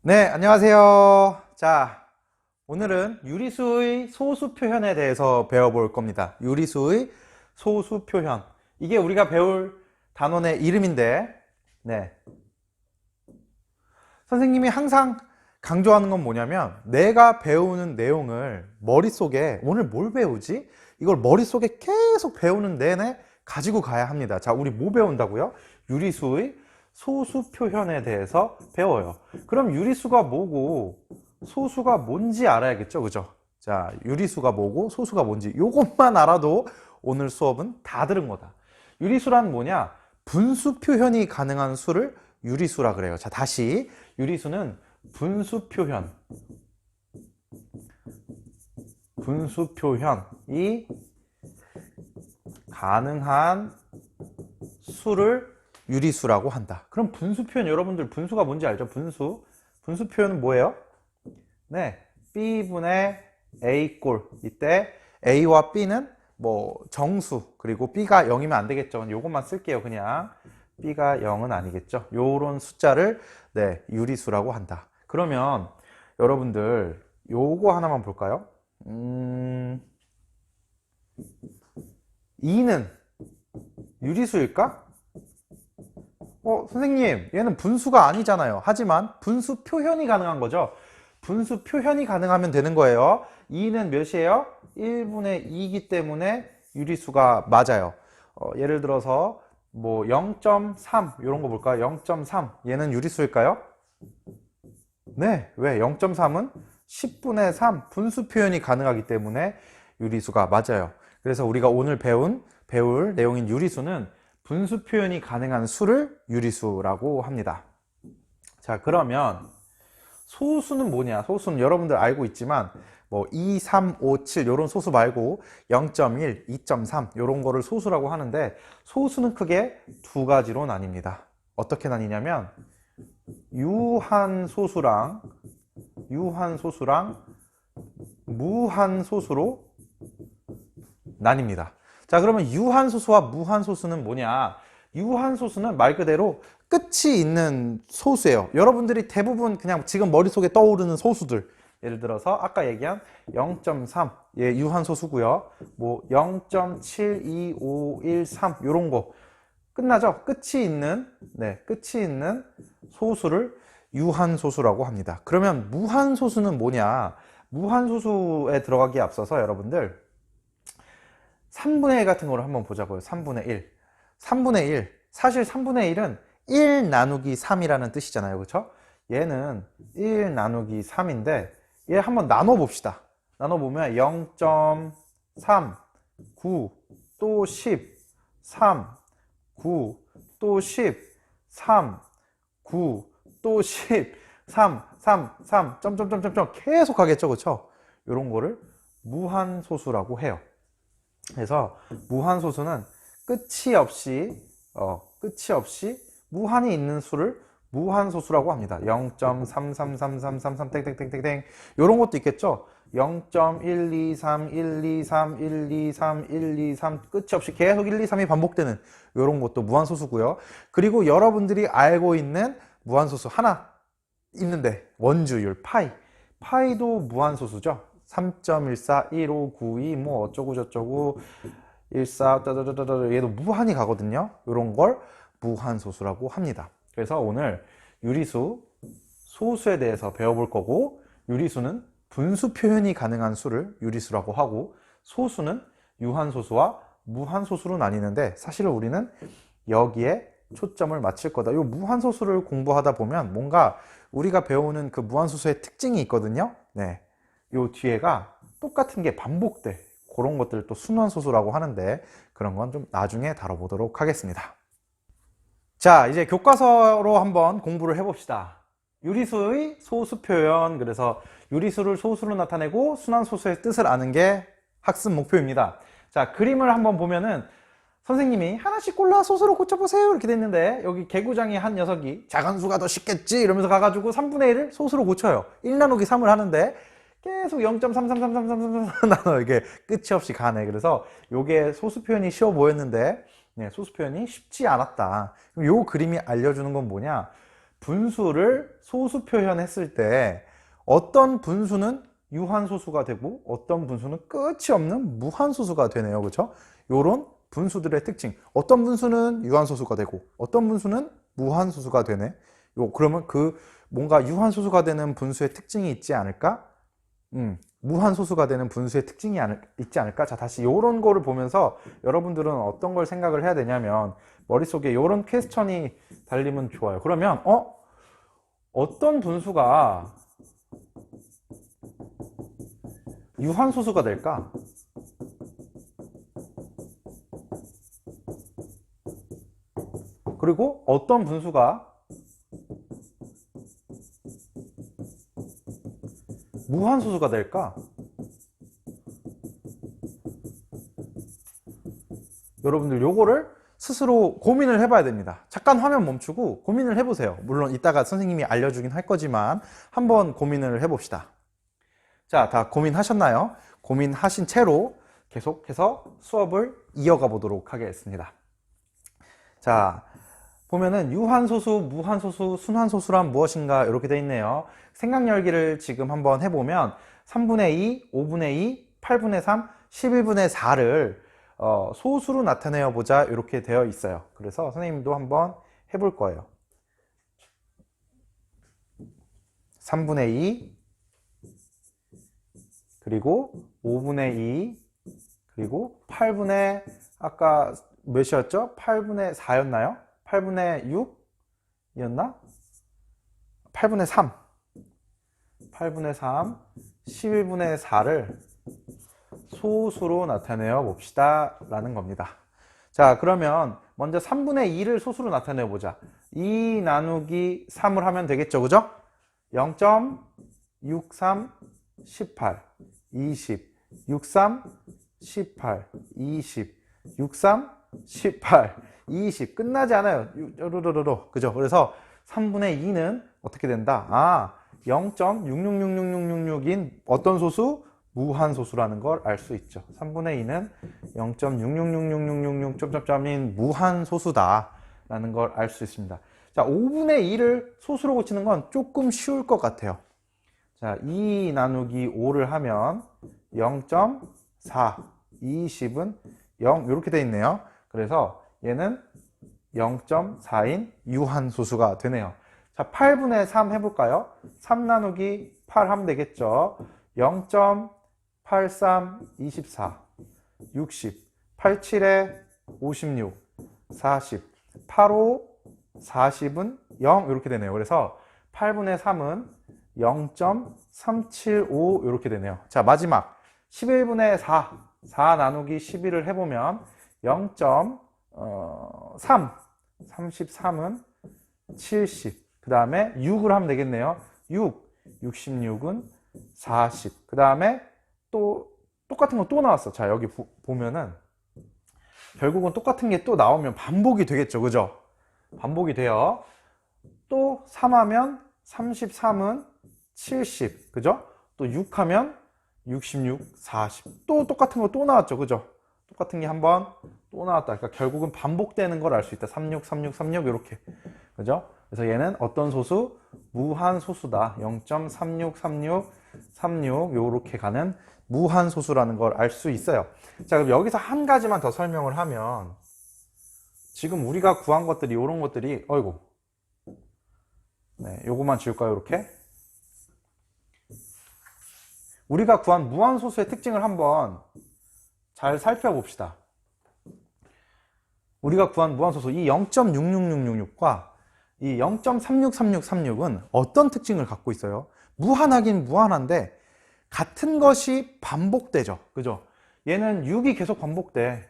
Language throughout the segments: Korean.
네, 안녕하세요. 자, 오늘은 유리수의 소수 표현에 대해서 배워볼 겁니다. 유리수의 소수 표현. 이게 우리가 배울 단원의 이름인데, 네. 선생님이 항상 강조하는 건 뭐냐면, 내가 배우는 내용을 머릿속에, 오늘 뭘 배우지? 이걸 머릿속에 계속 배우는 내내 가지고 가야 합니다. 자, 우리 뭐 배운다고요? 유리수의 소수 표현에 대해서 배워요. 그럼 유리수가 뭐고 소수가 뭔지 알아야겠죠, 그죠? 자, 유리수가 뭐고 소수가 뭔지 요것만 알아도 오늘 수업은 다 들은 거다. 유리수란 뭐냐? 분수 표현이 가능한 수를 유리수라 그래요. 자, 다시 유리수는 분수 표현이 가능한 수를 유리수라고 한다. 그럼 분수 표현, 여러분들 분수가 뭔지 알죠? 분수 표현은 뭐예요? 네, B분의 A꼴. 이때 A와 B는 뭐 정수, 그리고 B가 0이면 안 되겠죠. 요것만 쓸게요. 그냥 B가 0은 아니겠죠. 요런 숫자를 네, 유리수라고 한다. 그러면 여러분들 요거 하나만 볼까요? 2는 유리수일까? 선생님, 얘는 분수가 아니잖아요. 하지만 분수 표현이 가능한 거죠. 분수 표현이 가능하면 되는 거예요. 2는 몇이에요? 1분의 2이기 때문에 유리수가 맞아요. 예를 들어서 뭐 0.3 이런 거 볼까요? 0.3 얘는 유리수일까요? 네, 왜? 0.3은 10분의 3 분수 표현이 가능하기 때문에 유리수가 맞아요. 그래서 우리가 오늘 배울 내용인 유리수는 분수 표현이 가능한 수를 유리수라고 합니다. 자, 그러면 소수는 뭐냐? 소수는 여러분들 알고 있지만 뭐 2, 3, 5, 7 이런 소수 말고 0.1, 2.3 이런 거를 소수라고 하는데, 소수는 크게 두 가지로 나뉩니다. 어떻게 나뉘냐면 유한소수랑 무한소수로 나뉩니다. 자, 그러면 유한소수와 무한소수는 뭐냐? 유한소수는 말 그대로 끝이 있는 소수예요. 여러분들이 대부분 그냥 지금 머릿속에 떠오르는 소수들, 예를 들어서 아까 얘기한 0.3 예, 유한소수고요. 뭐 0.72513 이런 거 끝나죠? 끝이 있는 소수를 유한소수라고 합니다. 그러면 무한소수는 뭐냐? 무한소수에 들어가기에 앞서서 여러분들 3분의 1 같은 거를 한번 보자고요. 3분의 1. 3분의 1. 사실 3분의 1은 1 나누기 3이라는 뜻이잖아요. 그렇죠? 얘는 1 나누기 3인데 얘 한번 나눠 봅시다. 나눠 보면 0.3, 9, 또 10, 3, 9, 또 10, 3, 9, 또 10, 3, 3, 3, 점점점점점 계속 가겠죠. 그렇죠? 이런 거를 무한소수라고 해요. 그래서 무한소수는 끝이 없이 무한이 있는 수를 무한소수라고 합니다. 0.3333333 땡땡땡땡땡 이런 것도 있겠죠. 0.123 123 123 123 끝이 없이 계속 1, 2, 3이 반복되는 이런 것도 무한소수고요. 그리고 여러분들이 알고 있는 무한소수 하나 있는데, 원주율 파이도 무한소수죠. 3.14 1592 뭐 어쩌고 저쩌고 14 얘도 무한히 가거든요. 이런 걸 무한소수라고 합니다. 그래서 오늘 유리수 소수에 대해서 배워볼 거고, 유리수는 분수 표현이 가능한 수를 유리수라고 하고, 소수는 유한소수와 무한소수로 나뉘는데, 사실 우리는 여기에 초점을 맞출 거다. 이 무한소수를 공부하다 보면 뭔가 우리가 배우는 그 무한소수의 특징이 있거든요. 네, 요 뒤에가 똑같은 게 반복돼. 그런 것들을 또 순환소수라고 하는데, 그런 건 좀 나중에 다뤄보도록 하겠습니다. 자, 이제 교과서로 한번 공부를 해봅시다. 유리수의 소수 표현. 그래서 유리수를 소수로 나타내고 순환소수의 뜻을 아는 게 학습 목표입니다. 자, 그림을 한번 보면은 선생님이 하나씩 골라 소수로 고쳐보세요 이렇게 됐는데, 여기 개구장이 한 녀석이 작은 수가 더 쉽겠지 이러면서 가가지고 3분의 1을 소수로 고쳐요. 1 나누기 3을 하는데 계속 0.3333333 나눠, 이게 끝이 없이 가네. 그래서 요게 소수 표현이 쉬워 보였는데, 네, 소수 표현이 쉽지 않았다. 그럼 요 그림이 알려주는 건 뭐냐? 분수를 소수 표현했을 때 어떤 분수는 유한소수가 되고 어떤 분수는 끝이 없는 무한소수가 되네요. 그렇죠? 요런 분수들의 특징. 어떤 분수는 유한소수가 되고 어떤 분수는 무한소수가 되네. 그러면 그 뭔가 유한소수가 되는 분수의 특징이 있지 않을까? 무한소수가 되는 분수의 특징이 있지 않을까? 자, 다시 요런 거를 보면서 여러분들은 어떤 걸 생각을 해야 되냐면 머릿속에 요런 퀘스천이 달리면 좋아요. 그러면 어떤 분수가 유한소수가 될까? 그리고 어떤 분수가 무한소수가 될까? 여러분들 요거를 스스로 고민을 해봐야 됩니다. 잠깐 화면 멈추고 고민을 해보세요. 물론 이따가 선생님이 알려주긴 할 거지만 한번 고민을 해봅시다. 자, 다 고민하셨나요? 고민하신 채로 계속해서 수업을 이어가 보도록 하겠습니다. 자, 보면은 유한소수, 무한소수, 순환소수란 무엇인가 이렇게 돼 있네요. 생각 열기를 지금 한번 해보면 3분의 2, 5분의 2, 8분의 3, 11분의 4를 소수로 나타내어 보자 이렇게 되어 있어요. 그래서 선생님도 한번 해볼 거예요. 3분의 2 그리고 5분의 2 그리고 8분의 아까 몇이었죠? 8분의 4였나요? 8분의 6이었나? 8분의 3 8분의 3 11분의 4를 소수로 나타내어 봅시다 라는 겁니다. 자, 그러면 먼저 3분의 2를 소수로 나타내어 보자. 2 나누기 3을 하면 되겠죠, 그죠? 0.63 18 20 63 18 20 63 18 20 끝나지 않아요. 그죠? 그래서 3분의 2는 어떻게 된다? 0.666666인 어떤 소수? 무한소수라는 걸 알 수 있죠. 3분의 2는 0.666666인 무한소수다 라는 걸 알 수 있습니다. 자, 5분의 2를 소수로 고치는 건 조금 쉬울 것 같아요. 자, 2 나누기 5를 하면 0.4 20은 0 이렇게 돼 있네요. 그래서 얘는 0.4인 유한소수가 되네요. 자, 8분의 3 해볼까요? 3 나누기 8 하면 되겠죠. 0.83 24 60 87에 56 40 85 40은 0 이렇게 되네요. 그래서 8분의 3은 0.375 이렇게 되네요. 자, 마지막 11분의 4 나누기 11을 해보면 0.3 33은 70 그 다음에 6을 하면 되겠네요. 66은 40 그 다음에 또 똑같은 거 또 나왔어. 자, 여기 보면은 결국은 똑같은 게 또 나오면 반복이 되겠죠, 그죠? 반복이 돼요. 또 3하면 33은 70 그죠? 또 6하면 66 40 또 똑같은 거 또 나왔죠, 그죠? 똑같은 게 한번 또 나왔다. 그러니까 결국은 반복되는 걸 알 수 있다. 36 36 36 이렇게, 그죠? 그래서 얘는 어떤 소수? 무한소수다. 0.3636 36 요렇게 가는 무한소수라는 걸 알 수 있어요. 자, 그럼 여기서 한 가지만 더 설명을 하면 지금 우리가 구한 것들이 이런 것들이 어이구 네, 요거만 지울까요? 이렇게 우리가 구한 무한소수의 특징을 한번 잘 살펴봅시다. 우리가 구한 무한소수 이 0.66666과 이 0.363636은 어떤 특징을 갖고 있어요? 무한하긴 무한한데 같은 것이 반복되죠, 그죠? 얘는 6이 계속 반복돼.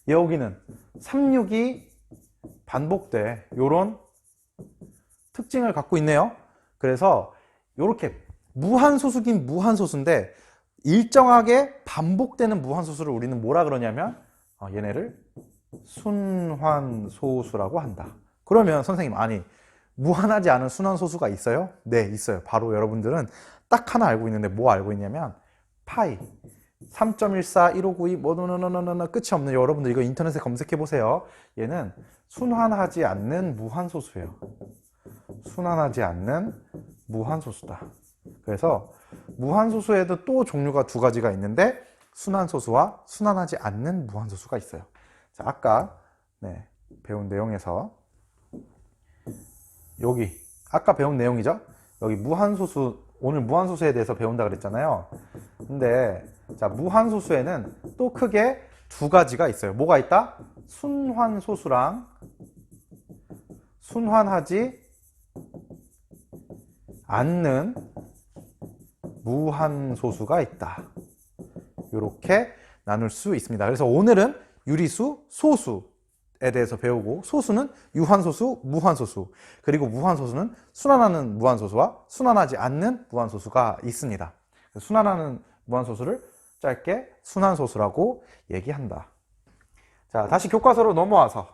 여기는 36이 반복돼. 요런 특징을 갖고 있네요. 그래서 이렇게 무한소수긴 무한소수인데 일정하게 반복되는 무한소수를 우리는 뭐라 그러냐면 얘네를 순환소수라고 한다. 그러면 선생님, 아니 무한하지 않은 순환소수가 있어요? 네, 있어요. 바로 여러분들은 딱 하나 알고 있는데 뭐 알고 있냐면 파이 3.14 1592 뭐 끝이 없는, 여러분들 이거 인터넷에 검색해 보세요. 얘는 순환하지 않는 무한소수예요. 순환하지 않는 무한소수다. 그래서 무한소수에도 또 종류가 두 가지가 있는데 순환소수와 순환하지 않는 무한소수가 있어요. 자, 아까 배운 내용에서 여기 아까 배운 내용이죠. 여기 무한소수, 오늘 무한소수에 대해서 배운다 그랬잖아요. 근데 자, 무한소수에는 또 크게 두 가지가 있어요. 뭐가 있다? 순환소수랑 순환하지 않는 무한소수가 있다. 이렇게 나눌 수 있습니다. 그래서 오늘은 유리수, 소수에 대해서 배우고, 소수는 유한소수, 무한소수, 그리고 무한소수는 순환하는 무한소수와 순환하지 않는 무한소수가 있습니다. 순환하는 무한소수를 짧게 순환소수라고 얘기한다. 자, 다시 교과서로 넘어와서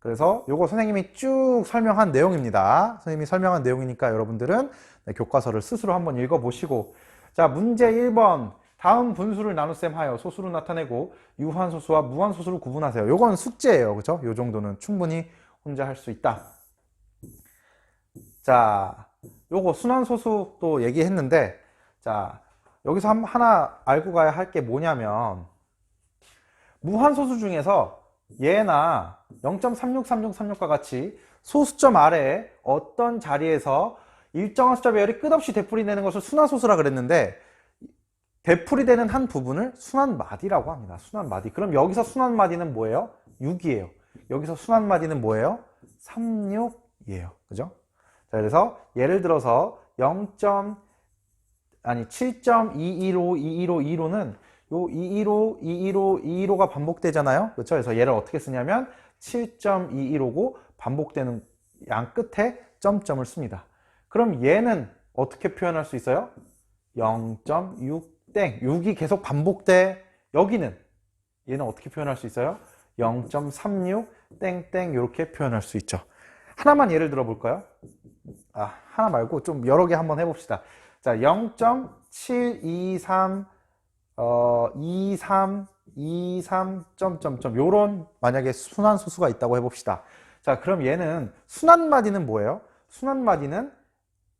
그래서 요거 선생님이 쭉 설명한 내용입니다. 선생님이 설명한 내용이니까 여러분들은 교과서를 스스로 한번 읽어보시고, 자, 문제 1번. 다음 분수를 나눗셈 하여 소수로 나타내고 유한소수와 무한소수를 구분하세요. 요건 숙제예요. 그죠? 요 정도는 충분히 혼자 할 수 있다. 자, 요거 순환소수 또 얘기했는데, 자, 여기서 하나 알고 가야 할 게 뭐냐면, 무한소수 중에서 얘나 0.363636과 같이 소수점 아래에 어떤 자리에서 일정한 숫자 배열이 끝없이 되풀이 되는 것을 순환소수라 그랬는데, 되풀이 되는 한 부분을 순환마디라고 합니다. 순환마디. 그럼 여기서 순환마디는 뭐예요? 6이에요. 여기서 순환마디는 뭐예요? 36이에요. 그죠? 자, 그래서 예를 들어서 7.215225215는 요 215, 215, 215가 반복되잖아요. 그렇죠? 그래서 얘를 어떻게 쓰냐면 7.215고 반복되는 양 끝에 점점을 씁니다. 그럼 얘는 어떻게 표현할 수 있어요? 0.6 땡. 6이 계속 반복돼. 여기는 얘는 어떻게 표현할 수 있어요? 0.36 땡땡 이렇게 표현할 수 있죠. 하나만 예를 들어 볼까요? 하나 말고 좀 여러 개 한번 해봅시다. 자, 0.723 23 점점점 요런 만약에 순환소수가 있다고 해봅시다. 자, 그럼 얘는 순환마디는 뭐예요? 순환마디는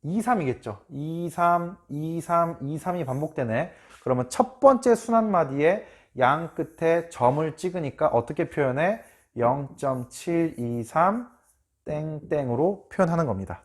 23이겠죠. 23, 23, 23이 반복되네. 그러면 첫 번째 순환마디에 양 끝에 점을 찍으니까 어떻게 표현해? 0.723 땡땡으로 표현하는 겁니다.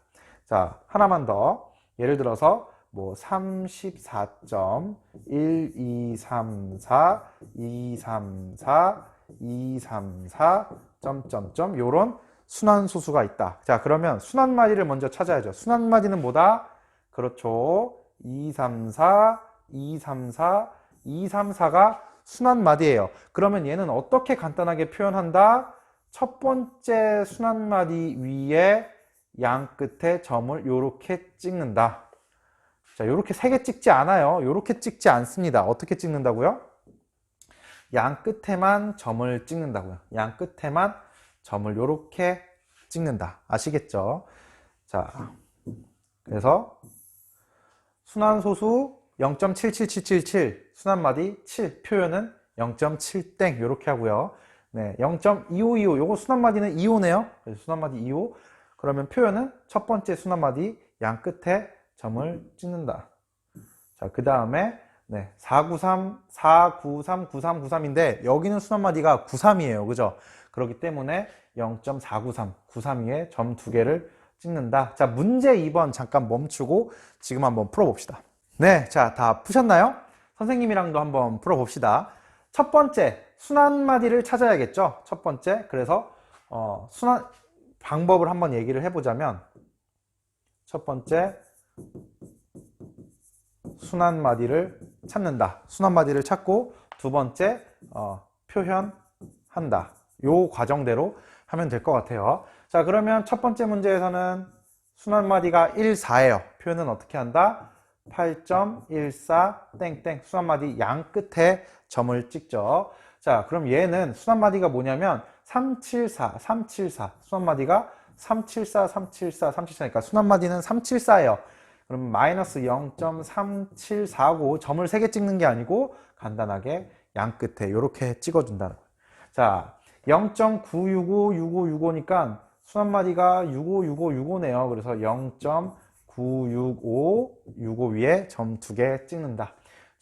자, 하나만 더. 예를 들어서 뭐 34.1234 234 234 점점점 요런 순환소수가 있다. 자, 그러면 순환마디를 먼저 찾아야죠. 순환마디는 뭐다? 그렇죠. 234, 234, 234가 순환마디예요. 그러면 얘는 어떻게 간단하게 표현한다? 첫 번째 순환마디 위에 양 끝에 점을 이렇게 찍는다. 자, 이렇게 세 개 찍지 않아요. 이렇게 찍지 않습니다. 어떻게 찍는다고요? 양 끝에만 점을 찍는다고요. 양 끝에만 점을 이렇게 찍는다. 아시겠죠? 자, 그래서 순환소수 0.77777 순환마디 7 표현은 0.7땡 이렇게 하고요. 네, 0.2525 요거 순환마디는 2호네요. 그래서 순환마디 2호. 그러면 표현은 첫 번째 순환마디 양 끝에 점을 찍는다. 자, 그 다음에 493, 493, 93, 93인데 여기는 순환마디가 93이에요. 그죠? 그렇기 때문에 0.493, 932에 점 두 개를 찍는다. 자, 문제 2번 잠깐 멈추고 지금 한번 풀어봅시다. 네, 자, 다 푸셨나요? 선생님이랑도 한번 풀어봅시다. 첫 번째, 순환마디를 찾아야겠죠? 첫 번째, 그래서 순환 방법을 한번 얘기를 해보자면 첫 번째, 순환마디를 찾는다. 순환마디를 찾고 두 번째, 표현한다. 요 과정대로 하면 될 것 같아요. 자, 그러면 첫 번째 문제에서는 순환마디가 1, 4예요. 표현은 어떻게 한다? 8.14 땡땡 순환마디 양 끝에 점을 찍죠. 자, 그럼 얘는 순환마디가 뭐냐면 374, 374 순환마디가 374, 374, 374니까 순환마디는 374예요. 그럼 마이너스 0.374고 점을 3개 찍는 게 아니고 간단하게 양 끝에 이렇게 찍어준다는 거예요. 자, 0.9656565니까 순환마디가 656565네요. 그래서 0.96565 위에 점 2개 찍는다.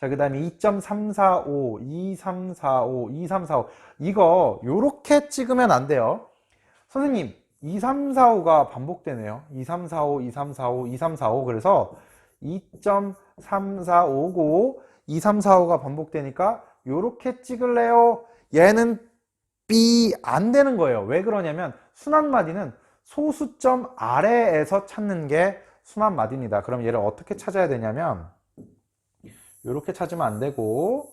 자, 그 다음에 2.345, 2345, 2345. 이거 요렇게 찍으면 안 돼요. 선생님, 2345가 반복되네요. 2345, 2345, 2345. 그래서 2.3459, 2345가 반복되니까 요렇게 찍을래요? 얘는 B 안 되는 거예요. 왜 그러냐면 순환마디는 소수점 아래에서 찾는 게 순환마디입니다. 그럼 얘를 어떻게 찾아야 되냐면 요렇게 찾으면 안 되고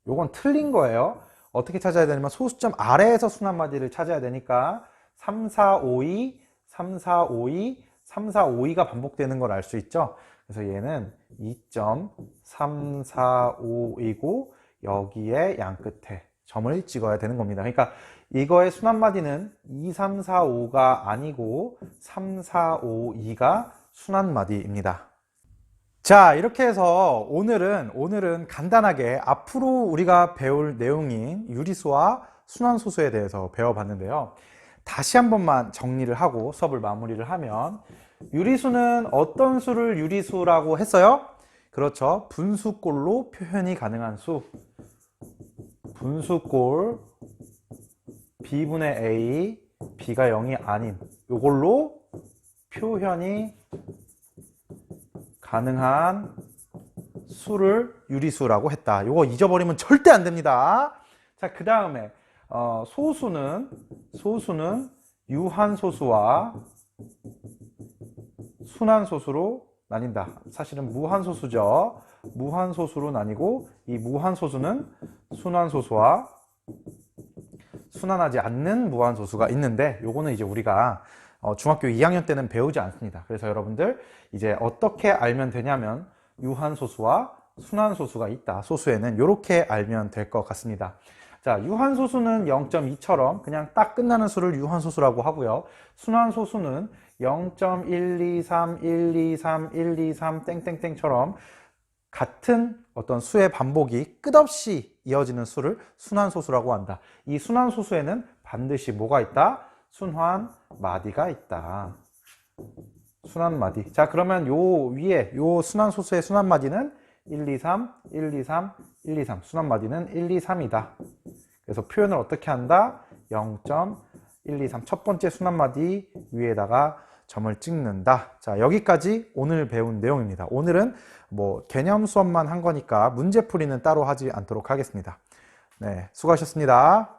요건 틀린 거예요. 어떻게 찾아야 되냐면 소수점 아래에서 순환마디를 찾아야 되니까 3452, 3452, 3452가 반복되는 걸 알 수 있죠. 그래서 얘는 2.345이고 여기에 양 끝에 점을 찍어야 되는 겁니다. 그러니까 이거의 순환마디는 2345가 아니고 3452가 순환마디입니다. 자, 이렇게 해서 오늘은 간단하게 앞으로 우리가 배울 내용인 유리수와 순환소수에 대해서 배워봤는데요. 다시 한 번만 정리를 하고 수업을 마무리를 하면 유리수는 어떤 수를 유리수라고 했어요? 그렇죠. 분수꼴로 표현이 가능한 수. 분수꼴 b분의 a, b가 0이 아닌 요걸로 표현이 가능한 수를 유리수라고 했다. 요거 잊어버리면 절대 안 됩니다. 자, 그 다음에 소수는 유한소수와 순환소수로 나뉜다. 사실은 무한소수죠. 무한소수로 나뉘고 이 무한소수는 순환소수와 순환하지 않는 무한소수가 있는데 요거는 이제 우리가 중학교 2학년 때는 배우지 않습니다. 그래서 여러분들 이제 어떻게 알면 되냐면 유한소수와 순환소수가 있다. 소수에는 이렇게 알면 될 것 같습니다. 자, 유한소수는 0.2처럼 그냥 딱 끝나는 수를 유한소수라고 하고요. 순환소수는 0.123, 123, 123, 땡땡땡처럼 같은 어떤 수의 반복이 끝없이 이어지는 수를 순환소수라고 한다. 이 순환소수에는 반드시 뭐가 있다? 순환마디가 있다. 순환마디. 자, 그러면 요 위에 요 순환소수의 순환마디는 1, 2, 3, 1, 2, 3, 1, 2, 3. 순환마디는 1, 2, 3이다. 그래서 표현을 어떻게 한다? 0.1, 2, 3. 첫 번째 순환마디 위에다가 점을 찍는다. 자, 여기까지 오늘 배운 내용입니다. 오늘은 뭐 개념 수업만 한 거니까 문제풀이는 따로 하지 않도록 하겠습니다. 네, 수고하셨습니다.